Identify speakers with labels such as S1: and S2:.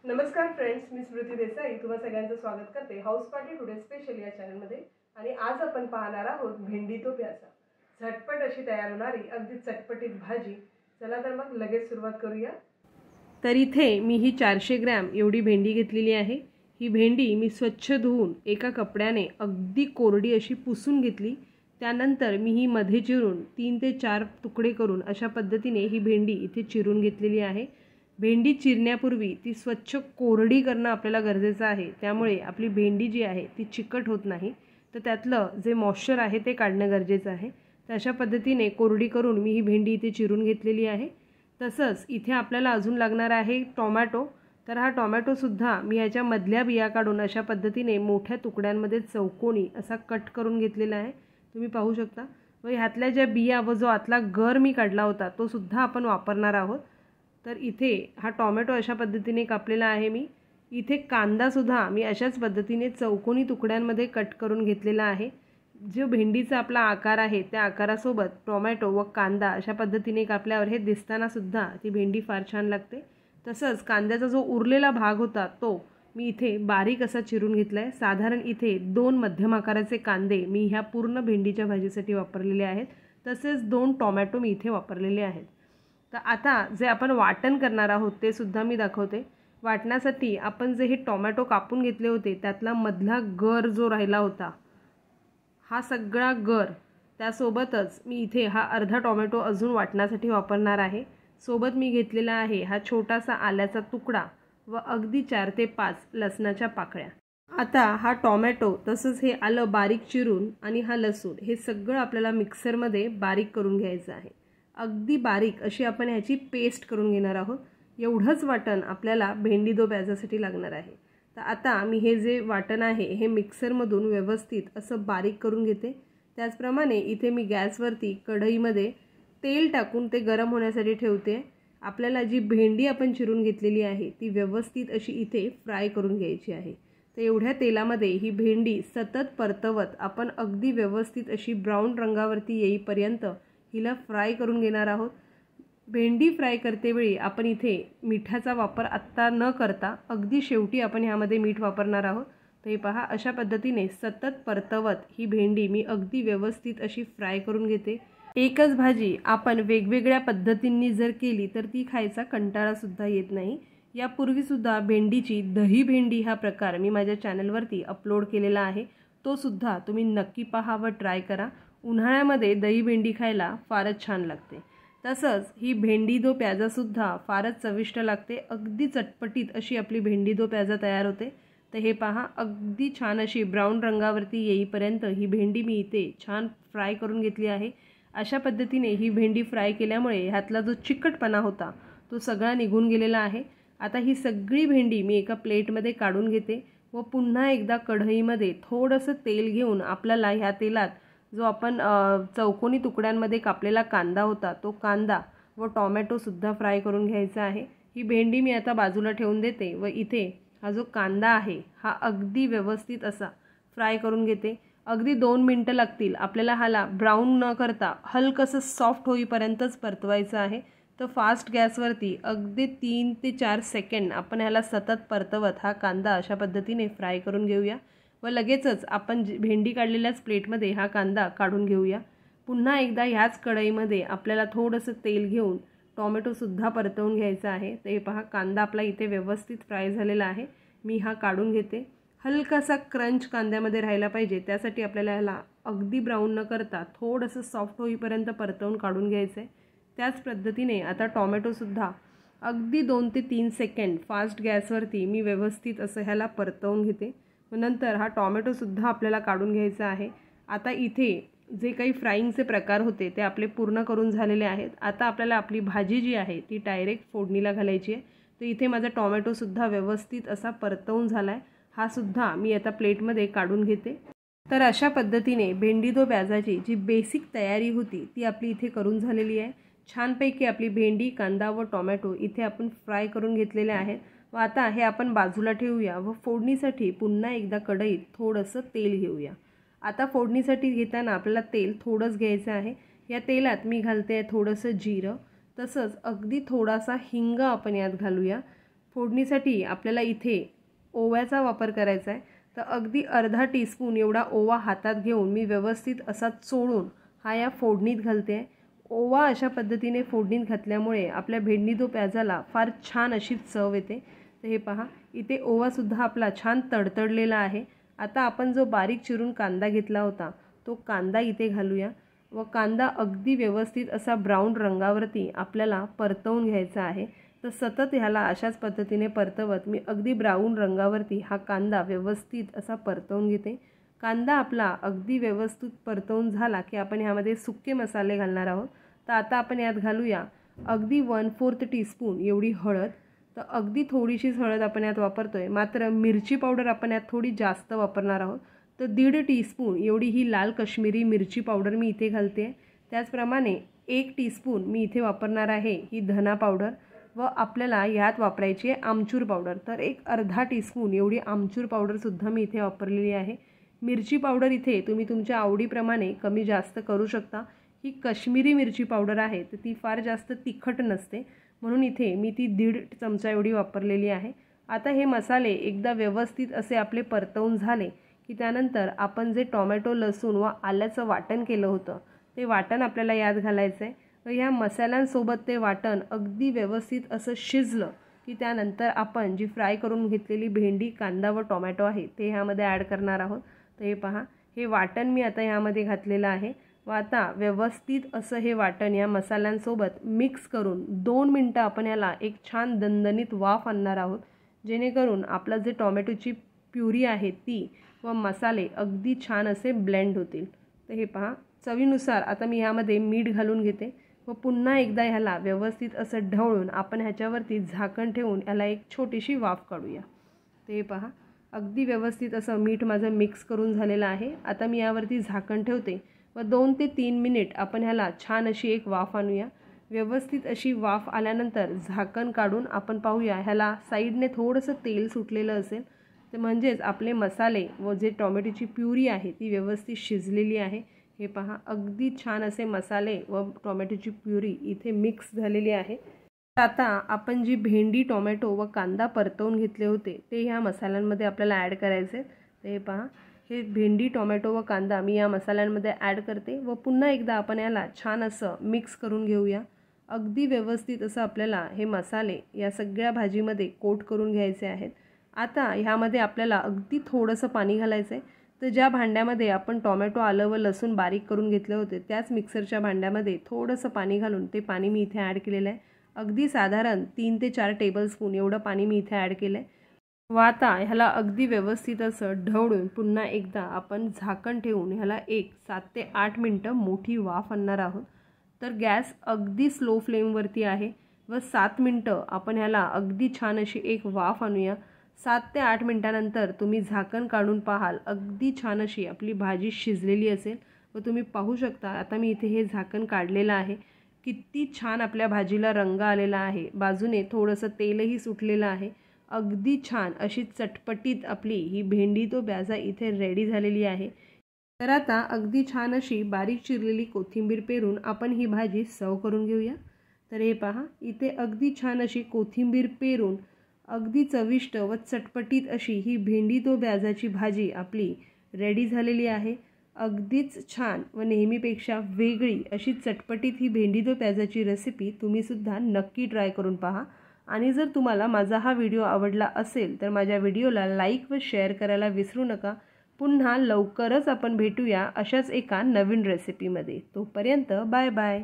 S1: नमस्कार फ्रेंड्स, मी स्मृती देसाई तुम्हा सगळ्यांचं स्वागत करते हाऊस पार्टी टुडे स्पेशल या चॅनलमध्ये। आणि आज आपण पाहणार आहोत भेंडी तो प्याजा, झटपट अशी तयार होणारी अगदी चटपटीत भाजी। चला तर मग लगेच सुरुवात करूया। तर इथे मी ही 400 ग्रॅम एवढी भेंडी घेतलेली आहे। ही भेंडी मी स्वच्छ धुवून एका कपड्याने अगदी कोरडी अशी पुसून घेतली। त्यानंतर मी ही मध्ये चिरून 3 ते 4 तुकडे करून अशा पद्धतीने ही भेंडी इथे चिरून घेतलेली आहे। भेंडी चिरण्यापूर्वी ती स्वच्छ कोरडी करणं आपल्याला गरजेचं आहे, त्यामुळे आपली भेंडी जी आहे ती चिकट होत नाही। तर त्यातलं जे मॉइश्चर आहे ते काढणं गरजेचं आहे। तर अशा पद्धतीने कोरडी करून मी ही भेंडी इथे चिरून घेतलेली आहे। तसंच इथे आपल्याला अजून लागणार आहे टोमॅटो। तर हा टोमॅटो सुद्धा मी याच्या मधल्या बिया काढून अशा पद्धतीने मोठ्या तुकड्यांमध्ये चौकोनी असा कट करून घेतलेला आहे, तुम्ही पाहू शकता। व ह्यातल्या ज्या बिया व जो आतला गर मी काढला होता तो सुद्धा आपण वापरणार आहोत। तर इथे हा टोमॅटो अशा पद्धतीने कापलेला आहे मी। इथे कांदा सुद्धा मी अशाच पद्धतीने चौकोनी तुकड्यांमध्ये कट करून घेतलेला आहे। जो भेंडीचा आपला आकार आहे त्या आकारासोबत टोमॅटो व कांदा अशा पद्धतीने कापल्यावर हे दिसताना सुद्धा ती भेंडी फार छान लागते। तसंच कांद्याचा जो उरलेला भाग होता तो मी इथे बारीक असा चिरून घेतलाय। साधारण इथे 2 मध्यम आकाराचे कांदे मी ह्या पूर्ण भेंडीच्या भाजीसाठी वापरलेले आहेत। तसेच 2 टोमॅटो मी इथे वापरलेले आहेत। तर आता जे आपण वाटण करणार आहोत ते सुद्धा मी दाखवते। वाटण्यासाठी आपण जे हे टोमॅटो कापून घेतले होते त्यातला मधला गर जो राहिला होता, हा सगळा गर, त्यासोबतच मी इथे हा अर्धा टोमॅटो अजून वाटण्यासाठी वापरणार आहे। सोबत मी घेतलेला आहे हा छोटासा आल्याचा तुकडा व अगदी 4 ते 5 लसणाच्या पाकळ्या। आता हा टोमॅटो तसंच हे आलं बारीक चिरून आणि हा लसूण हे सगळं आपल्याला मिक्सरमध्ये बारीक करून घ्यायचं आहे। अगदी बारीक अशी आपण ह्याची पेस्ट करून घेणार आहोत। एवढंच वाटण आपल्याला भेंडी दो प्याजासाठी लागणार आहे। तर आता मी हे जे वाटण आहे हे मिक्सरमधून व्यवस्थित असं बारीक करून घेते। त्याचप्रमाणे इथे मी गॅसवरती कढईमध्ये तेल टाकून ते गरम होण्यासाठी ठेवते। आपल्याला जी भेंडी आपण चिरून घेतलेली आहे ती व्यवस्थित अशी इथे फ्राय करून घ्यायची आहे। तर एवढ्या तेलामध्ये ही भेंडी सतत परतवत आपण अगदी व्यवस्थित अशी ब्राऊन रंगावरती येईपर्यंत हिला फ्राय करून घेणार आहोत। भेंडी फ्राय करतेवेळी आपण इथे मिठाचा वापर आत्ता न करता अगदी शेवटी आपण ह्यामध्ये मीठ वापरणार आहोत। तर हे पहा, अशा पद्धतीने सतत परतवत ही भेंडी मी अगदी व्यवस्थित अशी फ्राय करून घेते। एकच भाजी आपण वेगवेगळ्या पद्धतींनी जर केली तर ती खायचा कंटाळा सुद्धा येत नाही। यापूर्वी सुद्धा भेंडीची दही भेंडी हा प्रकार मी माझ्या चॅनलवरती अपलोड केलेला आहे, तो सुद्धा तुम्ही नक्की पहा व ट्राय करा। उन्हाळ्यामध्ये दही भेंडी खायला फारच छान लागते। तसंच ही भेंडी दो प्याजा सुद्धा फारच चविष्ट लागते। अगदी चटपटीत अशी आपली भेंडी दो प्याजा तयार होते। तर हे पहा, अगदी छान अशी ब्राऊन रंगावरती येईपर्यंत ही भेंडी मी इथे छान फ्राय करून घेतली आहे। अशा पद्धतीने ही भेंडी फ्राय केल्यामुळे ह्यातला जो चिकटपणा होता तो सगळा निघून गेलेला आहे। आता ही सगळी भेंडी मी एका प्लेटमध्ये काढून घेते व पुन्हा एकदा कढईमध्ये थोडंसं तेल घेऊन आपल्याला ह्या तेलात जो आपण चौकोनी तुकड्यांमध्ये कापलेला कांदा होता तो कांदा व टोमॅटो सुद्धा फ्राय करून घ्यायचा आहे। ही भेंडी मी आता बाजूला ठेवून देते व इथे हा जो कांदा आहे हा अगदी व्यवस्थित असा फ्राय करून घेते। अगदी 2 मिनिटं लागतील आपल्याला हाला ब्राऊन न करता हलकंसं सॉफ्ट होईपर्यंतच परतवायचं आहे। तर फास्ट गॅसवरती अगदी 3 ते 4 सेकंड आपण ह्याला सतत परतवत हा कांदा अशा पद्धतीने फ्राय करून घेऊया व लगेचच आपण भेंडी काढलेल्याच प्लेटमध्ये हा कांदा काढून घेऊया। पुन्हा एकदा ह्याच कढईमध्ये आपल्याला थोडंसं तेल घेऊन टोमॅटो सुद्धा परतवून घ्यायचा आहे। तर हे पहा, कांदा आपला इथे व्यवस्थित फ्राय झालेला आहे। मी हा काढून घेते। हलकासा क्रंच कांद्यामध्ये राहायला पाहिजे, त्यासाठी आपल्याला ह्याला अगदी ब्राऊन न करता थोडंसं सॉफ्ट होईपर्यंत परतवून काढून घ्यायचं आहे। त्याच पद्धतीने आता टोमॅटो सुद्धा अगदी 2 ते 3 सेकंड फास्ट गॅसवरती मी व्यवस्थित असं ह्याला परतवून घेते व नंतर हा टोमॅटो सुद्धा आपल्याला काढून घ्यायचा आहे। आता इथे जे काही फ्राईंगचे प्रकार होते ते आपले पूर्ण करून झालेले आहेत। आता आपल्याला आपली भाजी जी आहे ती डायरेक्ट फोडणीला घालायची आहे। तर इथे माझा टोमॅटो सुद्धा व्यवस्थित असा परतवून झाला आहे, हा सुद्धा मी आता प्लेटमध्ये काढून घेते। तर अशा पद्धतीने भेंडी दो प्याजाची जी बेसिक तयारी होती ती आपली इथे करून झालेली आहे। छानपैकी आपली भेंडी, कांदा व टोमॅटो इथे आपण फ्राय करून घेतलेले आहेत व आता हे आपण बाजूला ठेवूया व फोडणीसाठी पुन्हा एकदा कढईत थोडंसं तेल घेऊया। आता फोडणीसाठी घेताना आपल्याला तेल थोडंच घ्यायचं आहे। या तेलात मी घालते थोडंसं जिरं, तसंच अगदी थोडासा हिंग आपण यात घालूया। फोडणीसाठी आपल्याला इथे ओव्याचा वापर करायचा आहे। तर अगदी अर्धा टीस्पून एवढा ओवा हातात घेऊन मी व्यवस्थित असा चोळून हा या फोडणीत घालते आहे। ओवा अशा पद्धतीने फोडणीत घातल्यामुळे आपल्या भेंडी दो प्याज़ाला फार छान अशी चव येते। तर हे पहा, इथे ओवासुद्धा आपला छान तडतडलेला आहे। आता आपण जो बारीक चिरून कांदा घेतला होता तो कांदा इथे घालूया व कांदा अगदी व्यवस्थित असा ब्राऊन रंगावरती आपल्याला परतवून घ्यायचा आहे। तर सतत ह्याला अशाच पद्धतीने परतवत मी अगदी ब्राऊन रंगावरती हा कांदा व्यवस्थित असा परतवून घेते। कांदा आपला अगदी व्यवस्थित परतवून झाला की आपण ह्यामध्ये सुके मसाले घालणार आहोत। तर आता आपण यात घालूया अगदी 1/4 टीस्पून एवढी हळद। तर अगदी थोडीशीच हळद आपण यात वापरतोय, मात्र मिरची पावडर आपण यात थोडी जास्त वापरणार आहोत। तर 1.5 टीस्पून एवढी ही लाल काश्मीरी मिरची पावडर मी इथे घालते। त्याचप्रमाणे 1 टीस्पून मी इथे वापरणार आहे ही धना पावडर व आपल्याला यात वापरायची आहे आमचूर पावडर। तर एक अर्धा टीस्पून एवढी आमचूर पावडरसुद्धा मी इथे वापरलेली आहे। मिरची पावडर इथे तुम्ही तुमच्या आवडीप्रमाणे कमी जास्त करू शकता। ही काश्मीरी मिरची पावडर आहे तर ती फार जास्त तिखट नसते, म्हणून इथे मी ती 1.5 चमचा एवढी वापरलेली आहे। आता हे मसाले एकदा व्यवस्थित असे आपले परतवून झाले की त्यानंतर आपण जे टोमॅटो लसूण व आल्याचं वाटण केलं होतं ते वाटण आपल्याला यात घालायचं आहे। व ह्या मसाल्यांसोबत ते वाटण अगदी व्यवस्थित असं शिजलं की त्यानंतर आपण जी फ्राय करून घेतलेली भेंडी, कांदा व टोमॅटो आहे ते ह्यामध्ये ॲड करणार आहोत। तर हे पहा, हे वाटण मी आता ह्यामध्ये घातलेलं आहे व आता व्यवस्थित असं हे वाटण या मसाल्यांसोबत मिक्स करून 2 मिनटं आपण याला एक छान दणदणीत वाफ आणणार आहोत, जेणेकरून आपलं जे टोमॅटोची प्युरी आहे ती व मसाले अगदी छान असे ब्लेंड होतील। तर हे पहा, चवीनुसार आता मी ह्यामध्ये मीठ घालून घेते व पुन्हा एकदा ह्याला व्यवस्थित असं ढवळून आपण ह्याच्यावरती झाकण ठेवून याला एक छोटीशी वाफ काढूया। ते पहा, अगदी व्यवस्थित असं मीठ माझं मिक्स करून झालेलं आहे। आता मी यावरती झाकण ठेवते व 2 ते 3 मिनिट आपण ह्याला छान अशी एक वाफ आणूया। व्यवस्थित अशी वाफ आल्यानंतर झाकण काढून आपण पाहूया ह्याला साईडने थोडंसं तेल सुटलेलं असेल, तर म्हणजेच आपले मसाले व जे टोमॅटोची प्युरी आहे ती व्यवस्थित शिजलेली आहे। हे पहा, अगदी छान असे मसाले व टोमॅटोची प्युरी इथे मिक्स झालेली आहे। आता आपण जी भेंडी, टोमॅटो व कांदा परतवून घेतले होते ते ह्या मसाल्यांमध्ये आपल्याला ॲड करायचे। तर हे पहा, हे भेंडी, टोमॅटो व कांदा मी या मसाल्यांमध्ये ॲड करते व पुन्हा एकदा आपण याला छान असं मिक्स करून घेऊया। अगदी व्यवस्थित असं आपल्याला हे मसाले या सगळ्या भाजीमध्ये कोट करून घ्यायचे आहेत। आता ह्यामध्ये आपल्याला अगदी थोडंसं पाणी घालायचं आहे। तर ज्या भांड्यामध्ये आपण टोमॅटो, आलं व लसूण बारीक करून घेतले होते त्याच मिक्सरच्या भांड्यामध्ये थोडंसं पाणी घालून ते पाणी मी इथे ॲड केलेलं आहे। अगदी साधारण 3 ते 4 टेबलस्पून एवढं पाणी मी इथे ॲड केलं आहे व आता ह्याला अगदी व्यवस्थित असं ढवळून पुन्हा एकदा आपण झाकण ठेवून ह्याला 7 ते 8 मिनटं मोठी वाफ आणणार आहोत। तर गॅस अगदी स्लो फ्लेमवरती आहे व 7 मिनटं आपण ह्याला अगदी छान अशी एक वाफ आणूया। 7 ते 8 मिनटानंतर तुम्ही झाकण काढून पाहाल, अगदी छान अशी आपली भाजी शिजलेली असेल व तुम्ही पाहू शकता आता मी इथे हे झाकण काढलेलं आहे। किती छान आपल्या भाजीला रंग आलेला आहे, बाजूने थोडंसं तेलही सुटलेलं आहे। अगदी छान अशी चटपटीत आपली ही भेंडी तो प्याज़ा इथे रेडी झालेली आहे। तर आता अगदी छान अशी बारीक चिरलेली कोथिंबीर पेरून आपण ही भाजी सर्व करून घेऊया। तर हे पहा, इथे अगदी छान अशी कोथिंबीर पेरून अगदी चविष्ट व चटपटीत अशी ही भेंडी तो प्याज़ाची भाजी आपली रेडी झालेली आहे। अगदीच छान व नेहमीपेक्षा वेगळी अशी चटपटीत ही भेंडी तो प्याज़ाची रेसिपी तुम्हीसुद्धा नक्की ट्राय करून पहा। आणि जर तुम्हाला माझा हा व्हिडिओ आवडला असेल तर माझ्या व्हिडिओला लाईक व शेअर करायला विसरू नका। पुन्हा लवकरच आपण भेटूया अशाच एका नवीन रेसिपीमध्ये। तोपर्यंत बाय बाय।